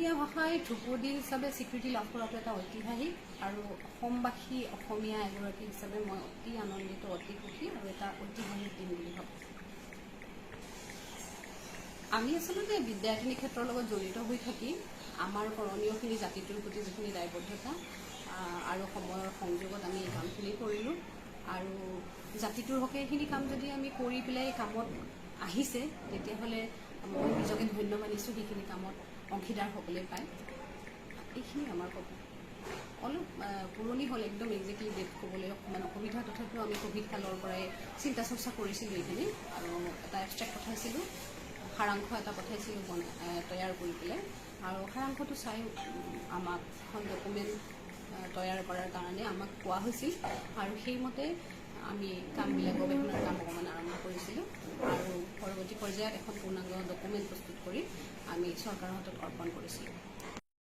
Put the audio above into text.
অসমীয়া ভাষাই ধ্ৰুপদী হিচাপে স্বীকৃতি লাভ কৰাটো এটা ঐতিহাসিক আৰু অসমবাসী অসমীয়া এগৰাকী হিচাপে মই অতি আনন্দিত, অতি সুখী আৰু এটা ঐতিহাসিক দিন বুলি ভাবোঁ। আমি আচলতে বিদ্যাৰ্থিনী ক্ষেত্ৰৰ লগত জড়িত হৈ থাকি আমাৰ কৰণীয়খিনি জাতিটোৰ প্ৰতি যিখিনি দায়বদ্ধতা আৰু সময়ৰ সংযোগত আমি এই কামখিনি কৰিলোঁ আৰু জাতিটোৰ হকে এইখিনি কাম যদি আমি কৰি পেলাই কামত আহিছে তেতিয়াহ'লে মই নিজকে ধন্য মানিছোঁ সেইখিনি কামত অংশীদাৰ হ'বলৈ পায়। এইখিনি আমাৰ ক'ব। অলপ পুৰণি হ'ল, একদম একজেক্টলি ডেট ক'বলৈ অকণমান অসুবিধা, তথাপিও আমি ক'ভিড কালৰ পৰাই চিন্তা চৰ্চা কৰিছিলোঁ এইখিনি আৰু এটা এবষ্ট্ৰেক্ট পঠাইছিলোঁ, সাৰাংশ এটা পঠাইছিলোঁ তৈয়াৰ কৰি পেলাই আৰু সাৰাংশটো চাই আমাক এখন ডকুমেণ্ট তৈয়াৰ কৰাৰ কাৰণে আমাক কোৱা হৈছিল আৰু সেইমতে আমি কামবিলাক গৱেষণাৰ কাম অকণমান আৰম্ভ কৰিছিলোঁ আৰু পৰৱৰ্তী পৰ্যায়ত এখন পূৰ্ণাংগ ডকুমেণ্ট প্ৰস্তুত কৰি আমি চৰকাৰৰ হাতত অৰ্পণ কৰিছিলোঁ।